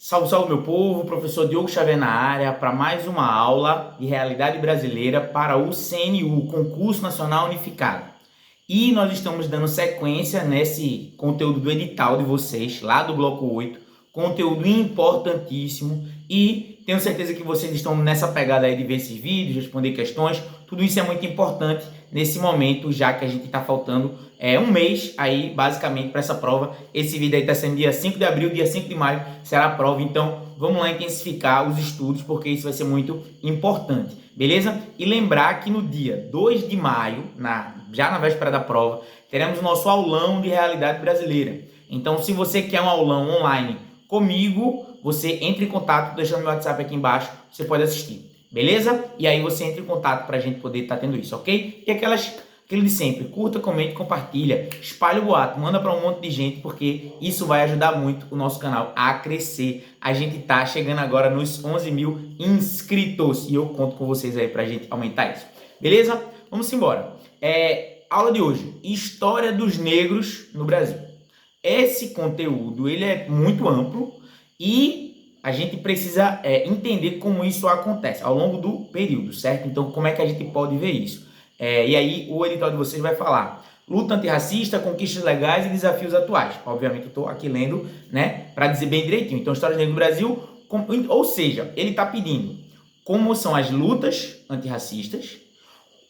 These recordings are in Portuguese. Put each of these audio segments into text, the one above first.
Salve, salve meu povo, professor Diogo Xavier na área para mais uma aula de realidade brasileira para o CNU, Concurso Nacional Unificado. E nós estamos dando sequência nesse conteúdo do edital de vocês, lá do bloco 8, conteúdo importantíssimo e tenho certeza que vocês estão nessa pegada aí de ver esses vídeos, responder questões, tudo isso é muito importante nesse momento, já que a gente está faltando um mês aí, basicamente, para essa prova. Esse vídeo aí está sendo dia 5 de abril, dia 5 de maio será a prova, então vamos lá intensificar os estudos, porque isso vai ser muito importante, beleza? E lembrar que no dia 2 de maio, já na véspera da prova, teremos o nosso aulão de realidade brasileira. Então, se você quer um aulão online comigo, você entre em contato, deixando meu WhatsApp aqui embaixo, você pode assistir, beleza? E aí você entra em contato para a gente poder estar tendo isso, ok? E aquele de sempre, curta, comente, compartilha, espalha o boato, manda para um monte de gente, porque isso vai ajudar muito o nosso canal a crescer. A gente tá chegando agora nos 11 mil inscritos e eu conto com vocês aí para a gente aumentar isso, beleza? Vamos embora. Aula de hoje, História dos Negros no Brasil. Esse conteúdo ele é muito amplo e a gente precisa entender como isso acontece ao longo do período, certo? Então, como é que a gente pode ver isso? E aí, o edital de vocês vai falar luta antirracista, conquistas legais e desafios atuais. Obviamente, eu estou aqui lendo, né, para dizer bem direitinho. Então, História do Negro no Brasil, ou seja, ele está pedindo como são as lutas antirracistas,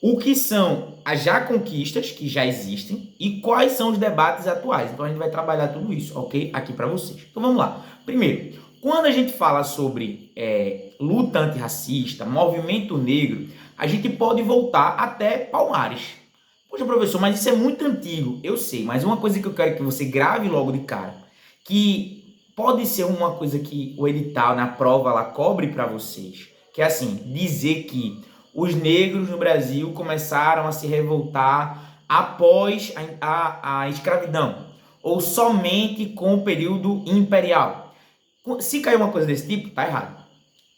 o que são as já conquistas, que já existem, e quais são os debates atuais. Então, a gente vai trabalhar tudo isso, ok? Aqui para vocês. Então, vamos lá. Primeiro, quando a gente fala sobre luta antirracista, movimento negro, a gente pode voltar até Palmares. Poxa, professor, mas isso é muito antigo. Eu sei, mas uma coisa que eu quero que você grave logo de cara, que pode ser uma coisa que o edital, na prova, ela cobre para vocês, que é assim, dizer que os negros no Brasil começaram a se revoltar após a escravidão, ou somente com o período imperial. Se cair uma coisa desse tipo, tá errado.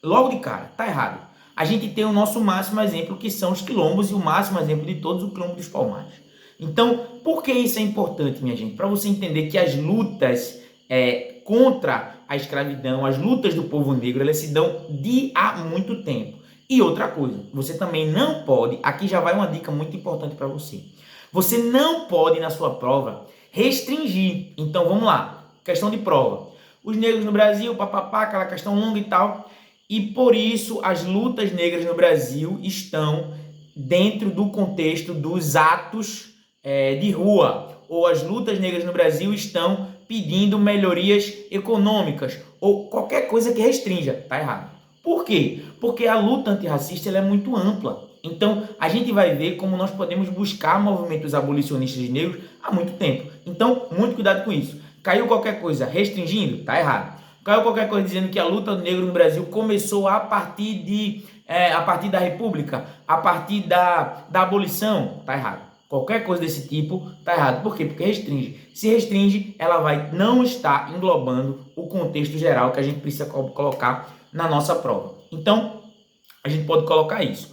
Logo de cara, tá errado. A gente tem o nosso máximo exemplo, que são os quilombos, e o máximo exemplo de todos, o quilombo dos Palmares. Então, por que isso é importante, minha gente? Para você entender que as lutas contra a escravidão, as lutas do povo negro, elas se dão de há muito tempo. E outra coisa, você também não pode, aqui já vai uma dica muito importante para você. Você não pode, na sua prova, restringir. Então, vamos lá, questão de prova. Os negros no Brasil, papapá, aquela questão longa e tal. E por isso as lutas negras no Brasil estão dentro do contexto dos atos de rua. Ou as lutas negras no Brasil estão pedindo melhorias econômicas. Ou qualquer coisa que restrinja. Tá errado. Por quê? Porque a luta antirracista ela é muito ampla. Então, a gente vai ver como nós podemos buscar movimentos abolicionistas negros há muito tempo. Então, muito cuidado com isso. Caiu qualquer coisa restringindo? Tá errado. Caiu qualquer coisa dizendo que a luta negra no Brasil começou a partir da República, a partir da abolição? Tá errado. Qualquer coisa desse tipo tá errado. Por quê? Porque restringe. Se restringe, ela vai não estar englobando o contexto geral que a gente precisa colocar na nossa prova. Então, a gente pode colocar isso.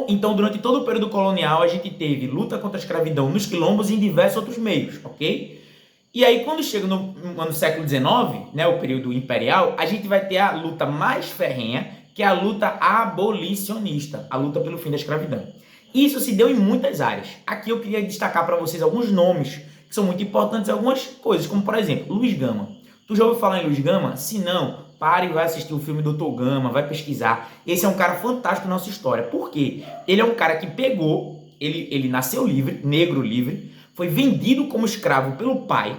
Então, durante todo o período colonial, a gente teve luta contra a escravidão nos quilombos e em diversos outros meios, ok? E aí, quando chega no século XIX, né, o período imperial, a gente vai ter a luta mais ferrenha, que é a luta abolicionista, a luta pelo fim da escravidão. Isso se deu em muitas áreas. Aqui eu queria destacar para vocês alguns nomes que são muito importantes, algumas coisas, como por exemplo, Luiz Gama. Tu já ouviu falar em Luiz Gama? Se não, pare e vai assistir o filme Dr. Gama, vai pesquisar. Esse é um cara fantástico na nossa história. Por quê? Ele é um cara que pegou, ele nasceu livre, negro livre, foi vendido como escravo pelo pai,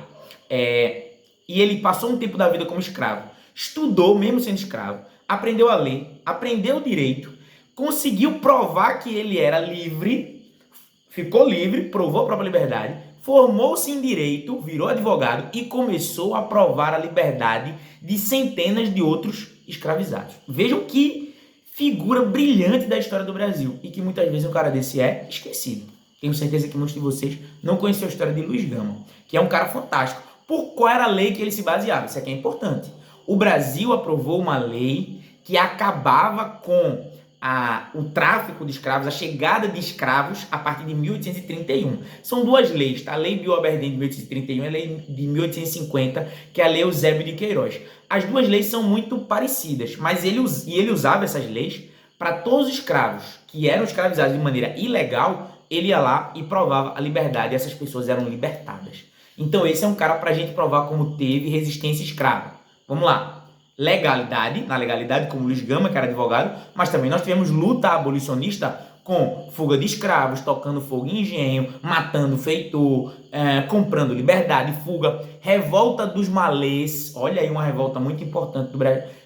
e ele passou um tempo da vida como escravo, estudou mesmo sendo escravo, aprendeu a ler, aprendeu direito, conseguiu provar que ele era livre, ficou livre, provou a própria liberdade, formou-se em direito, virou advogado e começou a provar a liberdade de centenas de outros escravizados. Vejam que figura brilhante da história do Brasil e que muitas vezes um cara desse é esquecido. Tenho certeza que muitos de vocês não conhecem a história de Luiz Gama, que é um cara fantástico. Por qual era a lei que ele se baseava? Isso aqui é importante. O Brasil aprovou uma lei que acabava com o tráfico de escravos, a chegada de escravos a partir de 1831. São duas leis, tá? A Lei Bill-Aberdeen de 1831 e a Lei de 1850, que é a Lei Eusébio de Queiroz. As duas leis são muito parecidas, mas ele usava essas leis para todos os escravos que eram escravizados de maneira ilegal, ele ia lá e provava a liberdade e essas pessoas eram libertadas. Então esse é um cara para a gente provar como teve resistência escrava. Vamos lá. Legalidade, na legalidade, como Luiz Gama, que era advogado, mas também nós tivemos luta abolicionista com fuga de escravos, tocando fogo em engenho, matando feitor, comprando liberdade, fuga, revolta dos malês, olha aí uma revolta muito importante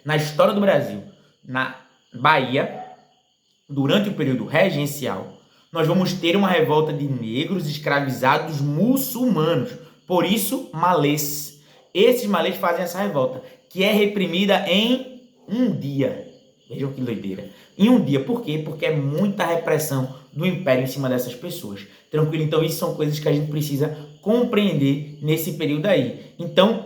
na história do Brasil, na Bahia, durante o período regencial, nós vamos ter uma revolta de negros escravizados muçulmanos, por isso malês. Esses malês fazem essa revolta, que é reprimida em um dia. Vejam que doideira. Em um dia. Por quê? Porque é muita repressão do Império em cima dessas pessoas. Tranquilo? Então, isso são coisas que a gente precisa compreender nesse período aí. Então,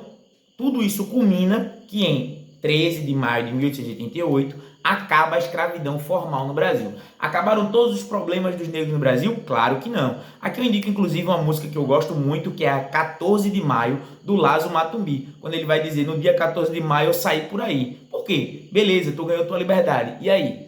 tudo isso culmina que em 13 de maio de 1888 acaba a escravidão formal no Brasil. Acabaram todos os problemas dos negros no Brasil? Claro que não. Aqui eu indico inclusive uma música que eu gosto muito, que é a 14 de maio, do Lazo Matumbi, quando ele vai dizer, no dia 14 de maio eu saí por aí. Por quê? Beleza, tu ganhou tua liberdade. E aí?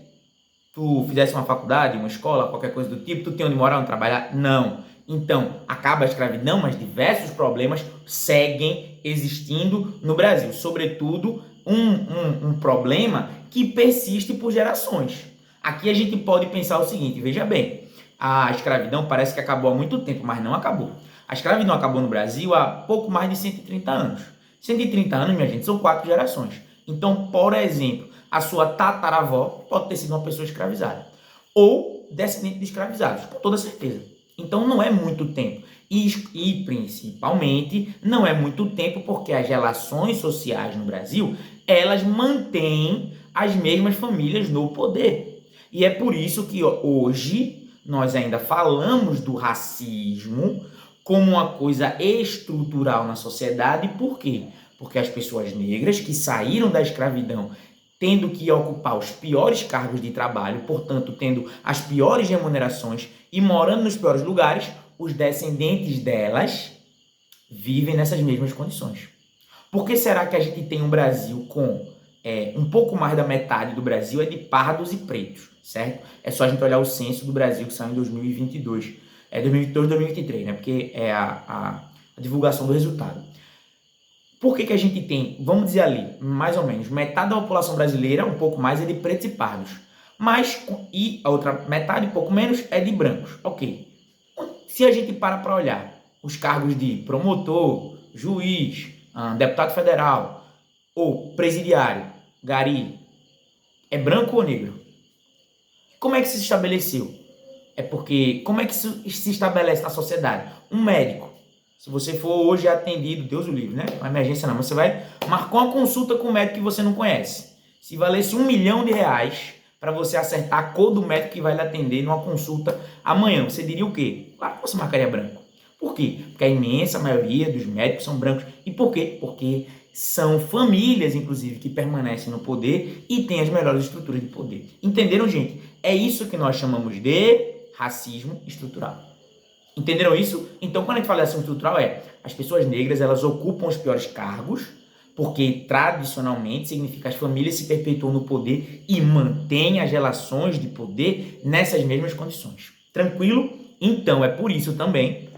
Tu fizesse uma faculdade, uma escola, qualquer coisa do tipo, tu tem onde morar, onde trabalhar? Não. Então, acaba a escravidão, mas diversos problemas seguem existindo no Brasil. Sobretudo, um problema que persiste por gerações. Aqui a gente pode pensar o seguinte, veja bem, a escravidão parece que acabou há muito tempo, mas não acabou. A escravidão acabou no Brasil há pouco mais de 130 anos. 130 anos, minha gente, são 4 gerações. Então, por exemplo, a sua tataravó pode ter sido uma pessoa escravizada. Ou descendente de escravizados, com toda certeza. Então, não é muito tempo. E principalmente, não é muito tempo porque as relações sociais no Brasil, elas mantêm as mesmas famílias no poder. E é por isso que hoje nós ainda falamos do racismo como uma coisa estrutural na sociedade. Por quê? Porque as pessoas negras que saíram da escravidão tendo que ocupar os piores cargos de trabalho, portanto, tendo as piores remunerações e morando nos piores lugares, os descendentes delas vivem nessas mesmas condições. Por que será que a gente tem um Brasil com um pouco mais da metade do Brasil é de pardos e pretos, certo? É só a gente olhar o censo do Brasil que saiu em 2022. É 2022, 2023, né? Porque é a divulgação do resultado. Por que a gente tem, vamos dizer ali, mais ou menos, metade da população brasileira, um pouco mais, é de pretos e pardos. E a outra metade, um pouco menos, é de brancos. Ok. Se a gente para olhar os cargos de promotor, juiz, deputado federal ou presidiário, gari, é branco ou negro? Como é que se estabeleceu? Como é que isso se estabelece na sociedade? Um médico. Se você for hoje atendido, Deus o livre, né? Uma emergência não, você vai marcar uma consulta com um médico que você não conhece. Se valesse R$1 milhão para você acertar a cor do médico que vai lhe atender numa consulta amanhã, você diria o quê? Claro que você marcaria branco. Por quê? Porque a imensa maioria dos médicos são brancos. E por quê? Porque são famílias, inclusive, que permanecem no poder e têm as melhores estruturas de poder. Entenderam, gente? É isso que nós chamamos de racismo estrutural. Entenderam isso? Então, quando a gente fala de racismo estrutural, as pessoas negras, elas ocupam os piores cargos, porque tradicionalmente significa que as famílias se perpetuam no poder e mantêm as relações de poder nessas mesmas condições. Tranquilo? Então, é por isso também,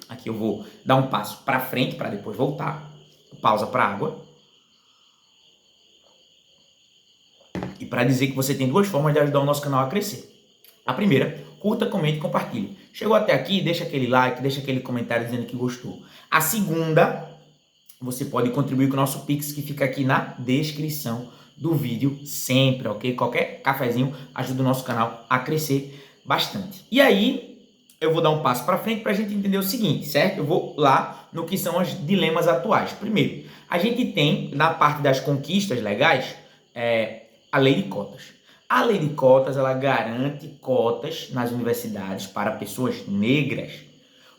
aqui eu vou dar um passo para frente para depois voltar, pausa para água, e para dizer que você tem duas formas de ajudar o nosso canal a crescer. A primeira, curta, comente e compartilhe. Chegou até aqui, deixa aquele like, deixa aquele comentário dizendo que gostou. A segunda, você pode contribuir com o nosso Pix, que fica aqui na descrição do vídeo sempre, ok? Qualquer cafezinho ajuda o nosso canal a crescer bastante. E aí, eu vou dar um passo para frente para a gente entender o seguinte, certo? Eu vou lá no que são os dilemas atuais. Primeiro, a gente tem, na parte das conquistas legais, a lei de cotas. A lei de cotas, ela garante cotas nas universidades para pessoas negras.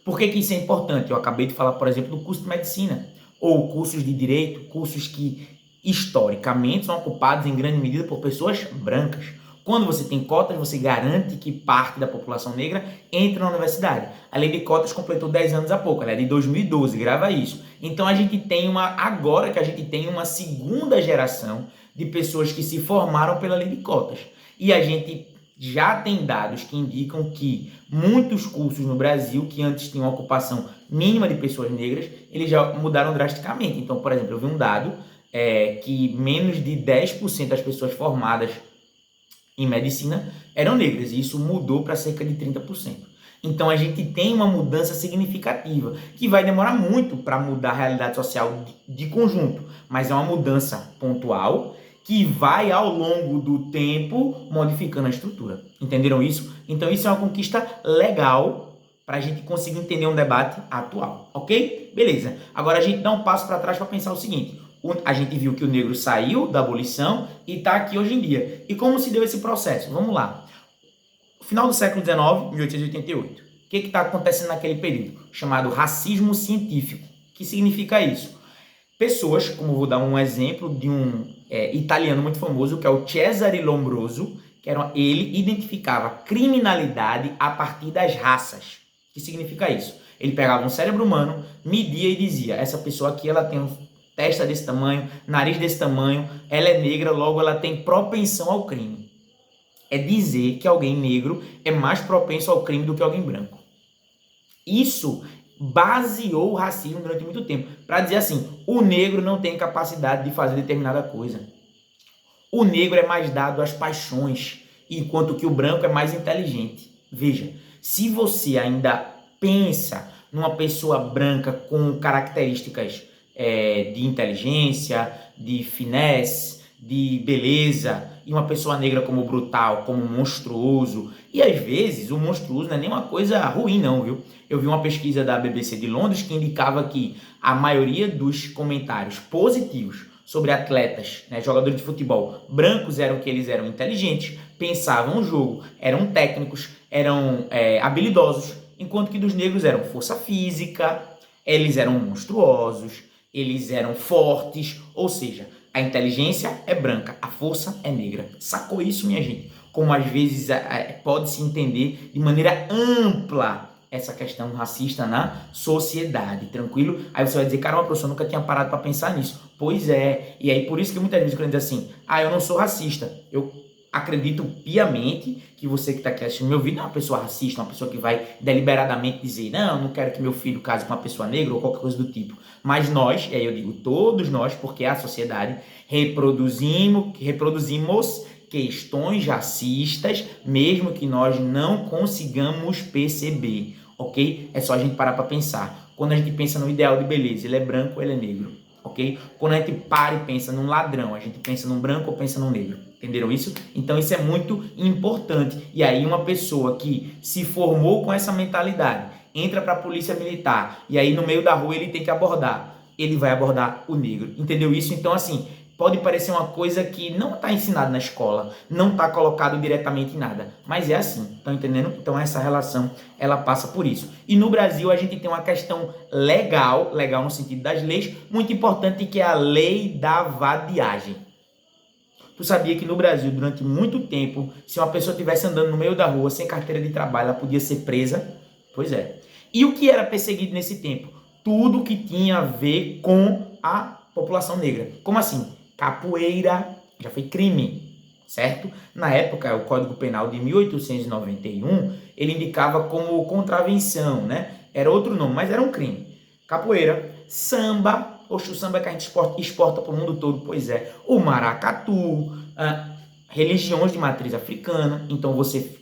Por que isso é importante? Eu acabei de falar, por exemplo, do curso de medicina, ou cursos de direito, cursos que historicamente são ocupados em grande medida por pessoas brancas. Quando você tem cotas, você garante que parte da população negra entre na universidade. A lei de cotas completou 10 anos há pouco, ela é de 2012, grava isso. Então a gente tem agora que a gente tem uma segunda geração de pessoas que se formaram pela lei de cotas. E a gente já tem dados que indicam que muitos cursos no Brasil, que antes tinham uma ocupação mínima de pessoas negras, eles já mudaram drasticamente. Então, por exemplo, eu vi um dado que menos de 10% das pessoas formadas em medicina eram negras, e isso mudou para cerca de 30%. Então a gente tem uma mudança significativa, que vai demorar muito para mudar a realidade social de conjunto, mas é uma mudança pontual que vai ao longo do tempo modificando a estrutura. Entenderam isso? Então isso é uma conquista legal para a gente conseguir entender um debate atual, ok? Beleza. Agora a gente dá um passo para trás para pensar o seguinte: a gente viu que o negro saiu da abolição e está aqui hoje em dia. E como se deu esse processo? Vamos lá. Final do século XIX, 1888. O que está acontecendo naquele período? Chamado racismo científico. O que significa isso? Pessoas, como vou dar um exemplo de um italiano muito famoso, que é o Cesare Lombroso, ele identificava criminalidade a partir das raças. O que significa isso? Ele pegava um cérebro humano, media e dizia: essa pessoa aqui ela tem testa desse tamanho, nariz desse tamanho, ela é negra, logo ela tem propensão ao crime. É dizer que alguém negro é mais propenso ao crime do que alguém branco. Isso baseou o racismo durante muito tempo, para dizer assim: o negro não tem capacidade de fazer determinada coisa. O negro é mais dado às paixões, enquanto que o branco é mais inteligente. Veja, se você ainda pensa numa pessoa branca com características de inteligência, de finesse, de beleza, e uma pessoa negra como brutal, como monstruoso, e às vezes o monstruoso não é nem uma coisa ruim não, viu? Eu vi uma pesquisa da BBC de Londres que indicava que a maioria dos comentários positivos sobre atletas, né, jogadores de futebol brancos, eram que eles eram inteligentes, pensavam o jogo, eram técnicos, eram habilidosos, enquanto que dos negros eram força física, eles eram monstruosos, eles eram fortes, ou seja, a inteligência é branca, a força é negra. Sacou isso, minha gente? Como às vezes pode-se entender de maneira ampla essa questão racista na sociedade, tranquilo? Aí você vai dizer: caramba, professor, eu nunca tinha parado para pensar nisso. Pois é, e aí por isso que muitas vezes eu diz assim: eu não sou racista. Eu acredito piamente que você que está aqui assistindo meu vídeo não é uma pessoa racista, uma pessoa que vai deliberadamente dizer: não quero que meu filho case com uma pessoa negra ou qualquer coisa do tipo. Mas nós, e aí eu digo todos nós, porque é a sociedade, reproduzimos questões racistas, mesmo que nós não consigamos perceber, ok? É só a gente parar para pensar. Quando a gente pensa no ideal de beleza, ele é branco ou ele é negro, ok? Quando a gente para e pensa num ladrão, a gente pensa num branco ou pensa num negro? Entenderam isso? Então isso é muito importante. E aí uma pessoa que se formou com essa mentalidade, entra para a polícia militar, e aí no meio da rua ele tem que abordar, ele vai abordar o negro. Entendeu isso? Então assim, pode parecer uma coisa que não está ensinada na escola, não está colocado diretamente em nada, mas é assim, estão entendendo? Então essa relação, ela passa por isso. E no Brasil a gente tem uma questão legal no sentido das leis, muito importante, que é a lei da vadiagem. Tu sabia que no Brasil, durante muito tempo, se uma pessoa estivesse andando no meio da rua sem carteira de trabalho, ela podia ser presa? Pois é. E o que era perseguido nesse tempo? Tudo que tinha a ver com a população negra. Como assim? Capoeira já foi crime, certo? Na época, o Código Penal de 1891, ele indicava como contravenção, né? Era outro nome, mas era um crime. Capoeira, samba. Poxa, o samba que a gente exporta para o mundo todo, pois é. O maracatu, religiões de matriz africana. Então você,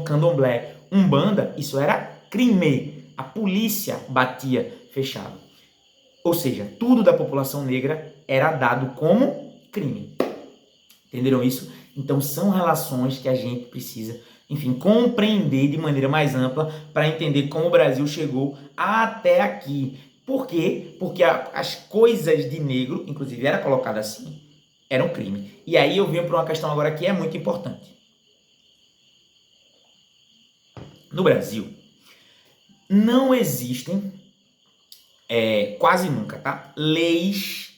candomblé, umbanda, isso era crime. A polícia batia, fechava. Ou seja, tudo da população negra era dado como crime. Entenderam isso? Então são relações que a gente precisa, enfim, compreender de maneira mais ampla para entender como o Brasil chegou até aqui. Por quê? Porque as coisas de negro, inclusive era colocado assim, eram crime. E aí eu venho para uma questão agora que é muito importante. No Brasil, não existem, quase nunca, tá? Leis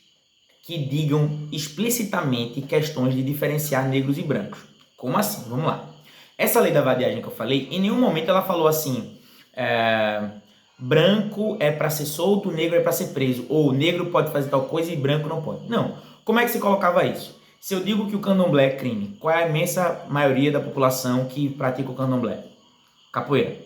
que digam explicitamente questões de diferenciar negros e brancos. Como assim? Vamos lá. Essa lei da vadiagem que eu falei, em nenhum momento ela falou assim, branco é para ser solto, negro é para ser preso, ou negro pode fazer tal coisa e branco não pode. Não. Como é que se colocava isso? Se eu digo que o candomblé é crime, qual é a imensa maioria da população que pratica o candomblé? Capoeira.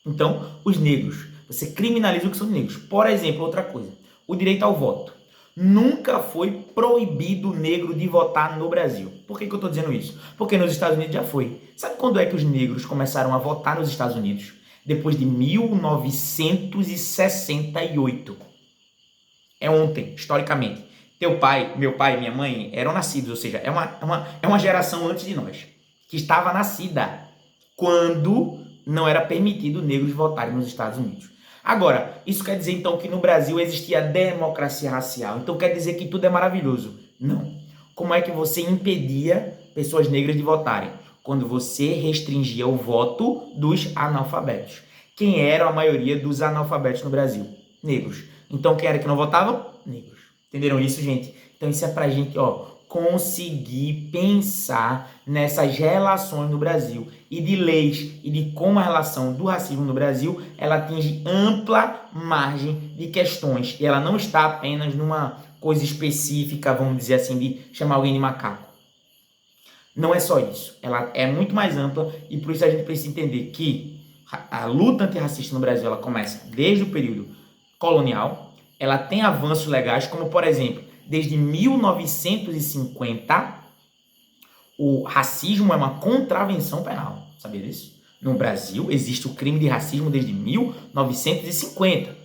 Então, os negros, você criminaliza o que são negros. Por exemplo, outra coisa, o direito ao voto. Nunca foi proibido o negro de votar no Brasil. Por que eu estou dizendo isso? Porque nos Estados Unidos já foi. Sabe quando é que os negros começaram a votar nos Estados Unidos? Depois de 1968. É ontem, historicamente. Meu pai e minha mãe eram nascidos, ou seja, é uma geração antes de nós, que estava nascida quando não era permitido negros votarem nos Estados Unidos. Agora, isso quer dizer então que no Brasil existia democracia racial, então quer dizer que tudo é maravilhoso? Não. Como é que você impedia pessoas negras de votarem? Quando você restringia o voto dos analfabetos. Quem era a maioria dos analfabetos no Brasil? Negros. Então quem era que não votava? Negros. Entenderam isso, gente? Então isso é pra gente, conseguir pensar nessas relações no Brasil e de leis e de como a relação do racismo no Brasil, ela atinge ampla margem de questões e ela não está apenas numa coisa específica, vamos dizer assim, de chamar alguém de macaco. Não é só isso, ela é muito mais ampla e por isso a gente precisa entender que a luta antirracista no Brasil, ela começa desde o período colonial, ela tem avanços legais, como por exemplo, desde 1950, o racismo é uma contravenção penal. Sabia disso? No Brasil, existe o crime de racismo desde 1950.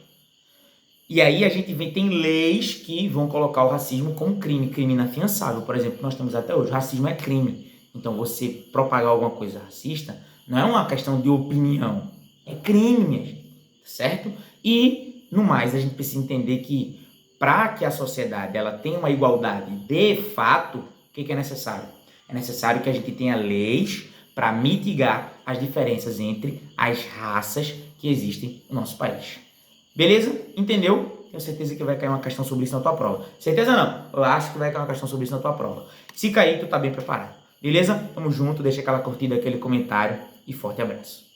E aí a gente tem leis que vão colocar o racismo como crime inafiançável. Por exemplo, nós temos até hoje, o racismo é crime. Então você propagar alguma coisa racista não é uma questão de opinião, é crime, minha gente, certo? E, no mais, a gente precisa entender que para que a sociedade ela tenha uma igualdade de fato, o que é necessário? É necessário que a gente tenha leis para mitigar as diferenças entre as raças que existem no nosso país. Beleza? Entendeu? Tenho certeza que vai cair uma questão sobre isso na tua prova. Certeza não? Eu acho que vai cair uma questão sobre isso na tua prova. Se cair, tu tá bem preparado. Beleza? Tamo junto, deixa aquela curtida, aquele comentário e forte abraço.